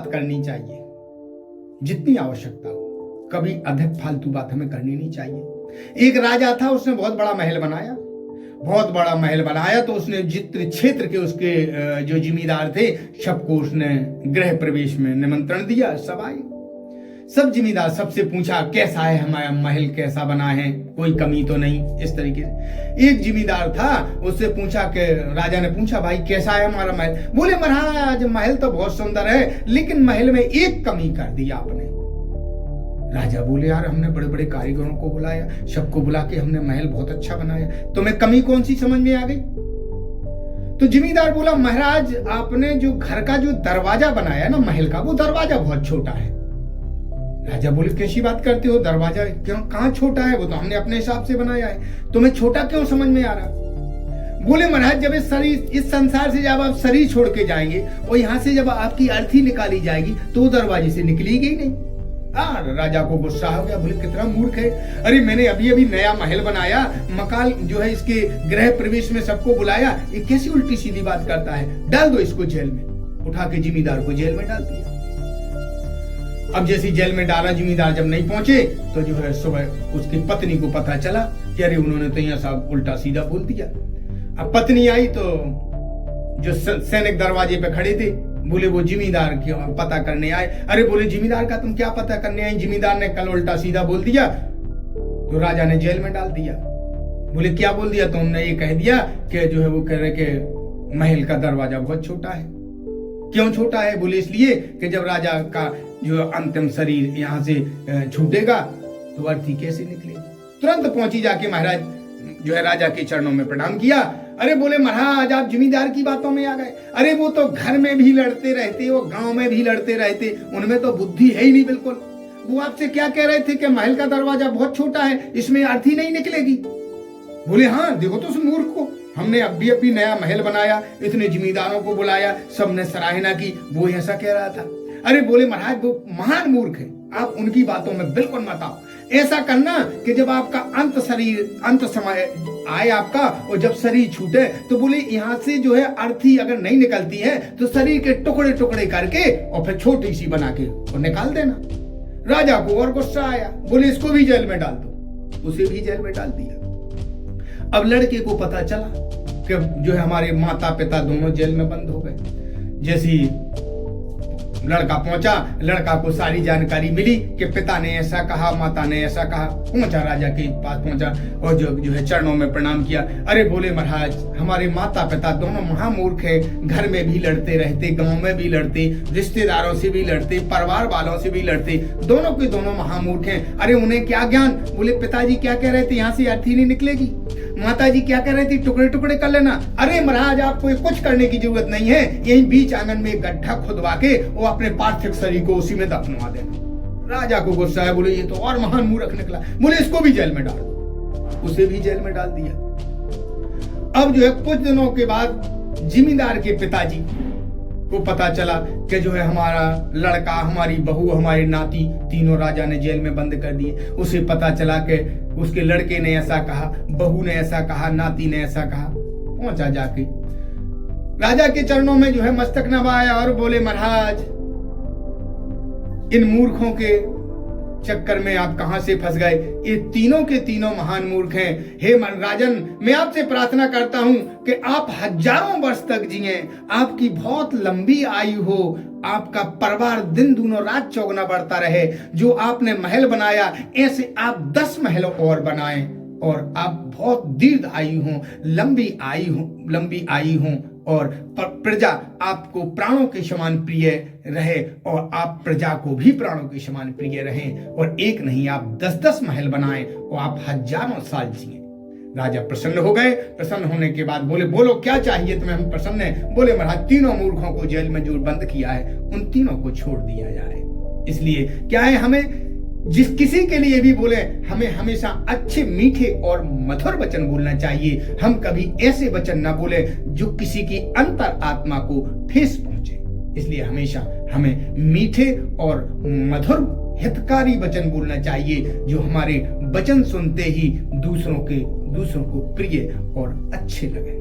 बात करनी चाहिए जितनी आवश्यकता हो, कभी अधिक फालतू बात हमें करनी नहीं चाहिए। एक राजा था, उसने बहुत बड़ा महल बनाया, बहुत बड़ा महल बनाया तो उसने जितने क्षेत्र के उसके जो जिम्मेदार थे सबको उसने गृह प्रवेश में निमंत्रण दिया। सब आए, सब जिम्मेदार, सबसे पूछा कैसा है हमारा महल, कैसा बना है, कोई कमी तो नहीं। इस तरीके से एक जिम्मेदार था, उससे पूछा कि राजा ने पूछा भाई कैसा है हमारा महल। बोले महाराज महल तो बहुत सुंदर है, लेकिन महल में एक कमी कर दी आपने। राजा बोले यार हमने बड़े बड़े कारीगरों को बुलाया, सबको बुला के हमने महल बहुत अच्छा बनाया, तुम्हें कमी कौन सी समझ में आ गई? तो जिम्मेदार बोला महाराज आपने जो घर का जो दरवाजा बनाया ना महल का, वो दरवाजा बहुत छोटा है। राजा बोले कैसी बात करते हो, दरवाजा क्यों कहां छोटा है, वो तो हमने अपने हिसाब से बनाया है, तुम्हें छोटा क्यों समझ में आ रहा? बोले महाराज जब इस संसार से जब आप शरीर छोड़ के जाएंगे और यहाँ से जब आपकी अर्थी निकाली जाएगी तो वो दरवाजे से निकलेगी नहीं। राजा को गुस्सा हो गया, बोले कितना मूर्ख है, अरे मैंने अभी अभी नया महल बनाया, मकान जो है इसके गृह प्रवेश में सबको बुलाया, ये कैसी उल्टी सीधी बात करता है, डाल दो इसको जेल में। उठा के जिम्मेदार को जेल में डाल दिया। अब जैसे जेल में डाला, जिम्मेदार जब नहीं पहुंचे तो जो है सुबह उसकी पत्नी को पता चला कि अरे उन्होंने तो यहाँ सब उल्टा सीधा बोल दिया। अब पत्नी आई तो जो सैनिक दरवाजे पे खड़े थे बोले वो जिम्मेदार क्यों पता करने आए। अरे बोले जिम्मेदार का तुम क्या पता करने आए, जिम्मेदार ने कल उल्टा सीधा बोल दिया। तो राजा ने जेल में डाल दिया। बोले क्या बोल दिया? तो उन्होंने ये कह दिया कि जो है वो कह रहे कि महल का दरवाजा बहुत छोटा है। क्यों छोटा है? बोले इसलिए कि जब राजा का जो अंतिम शरीर यहाँ से छूटेगा तो अर्थी कैसे निकलेगी। तुरंत पहुंची जाके महाराज जो है राजा के चरणों में प्रणाम किया। अरे बोले महाराज आप जिम्मेदार की बातों में आ गए, अरे वो तो घर में भी लड़ते रहते, वो गांव में भी लड़ते रहते, उनमें तो बुद्धि है ही नहीं बिल्कुल। वो आपसे क्या कह रहे थे कि महल का दरवाजा बहुत छोटा है, इसमें अर्थी नहीं निकलेगी। बोले हाँ देखो तो उस मूर्ख को, हमने अभी नया महल बनाया, इतने जिम्मेदारों को बुलाया, सबने सराहना की, वो ऐसा कह रहा था। अरे बोले महाराज वो महान मूर्ख है, आप उनकी बातों में बिल्कुल मत आओ। ऐसा करना कि जब आपका अंत समय आए आपका और जब शरीर छूटे तो बोले यहाँ से जो है अर्थी अगर नहीं निकलती है तो शरीर के टुकड़े टुकड़े करके और फिर छोटी सी बना के और निकाल देना। राजा को और गुस्सा आया, बोले इसको भी जेल में डाल दो। उसे भी जेल में डाल दिया। अब लड़के को पता चला कि जो है हमारे माता पिता दोनों जेल में बंद हो गए। जैसी लड़का पहुंचा, लड़का को सारी जानकारी मिली कि पिता ने ऐसा कहा, माता ने ऐसा कहा। पहुंचा राजा के पास पहुंचा और जो है चरणों में प्रणाम किया। अरे बोले महाराज हमारे माता पिता दोनों महामूर्ख है, घर में भी लड़ते रहते, गांव में भी लड़ते, रिश्तेदारों से भी लड़ते, परिवार वालों से भी लड़ते, दोनों के दोनों महामूर्ख हैं। अरे उन्हें क्या ज्ञान। बोले पिताजी क्या कह रहे थे, यहाँ से अर्थी नहीं निकलेगी। माता जी क्या कह रही थी, टुकड़े टुकड़े कर लेना। अरे महाराज आपको कुछ करने की जरूरत नहीं है, यही बीच आंगन में गड्ढा खुदवा के वो अपने पार्थिव शरीर को उसी में दफनवा देना। राजा को गुस्सा है, बोले ये तो और महान मूर्ख निकला। बोले इसको भी जेल में डाल दो। उसे भी जेल में डाल दिया। अब जो है कुछ दिनों के बाद जिम्मेदार के पिताजी को पता चला कि जो है हमारा लड़का, हमारी बहू, हमारी नाती तीनों राजा ने जेल में बंद कर दिए। उसे पता चला कि उसके लड़के ने ऐसा कहा, बहू ने ऐसा कहा, नाती ने ऐसा कहा। पहुंचा जाके राजा के चरणों में जो है मस्तक नवाया और बोले महाराज इन मूर्खों के चक्कर में आप कहां से फंस गए, ये तीनों के तीनों महान मूर्ख हैं। हे राजन मैं आपसे प्रार्थना करता हूं कि आप हजारों वर्ष तक जिए, आपकी बहुत लंबी आयु हो, आपका परिवार दिन दूनो रात चौगुना बढ़ता रहे। जो आपने महल बनाया ऐसे आप 10 महल और बनाएं और आप बहुत दीर्घ आयु हो, लंबी आयु हो और प्रजा आपको प्राणों के समान प्रिय रहे और आप प्रजा को भी प्राणों के समान प्रिय रहें। और एक नहीं आप 10-10 महल बनाएं और आप हजारों साल जिए। राजा प्रसन्न हो गए। प्रसन्न होने के बाद बोले बोलो क्या चाहिए तुम्हें, हम प्रसन्न हैं। बोले महाराज तीनों मूर्खों को जेल में जो बंद किया है उन तीनों को छोड़ दिया जाए। इसलिए क्या है, हमें जिस किसी के लिए भी बोले हमें हमेशा अच्छे मीठे और मधुर वचन बोलना चाहिए। हम कभी ऐसे वचन ना बोले जो किसी की अंतर आत्मा को ठेस पहुंचे। इसलिए हमेशा हमें मीठे और मधुर हितकारी वचन बोलना चाहिए जो हमारे वचन सुनते ही दूसरों को प्रिय और अच्छे लगे।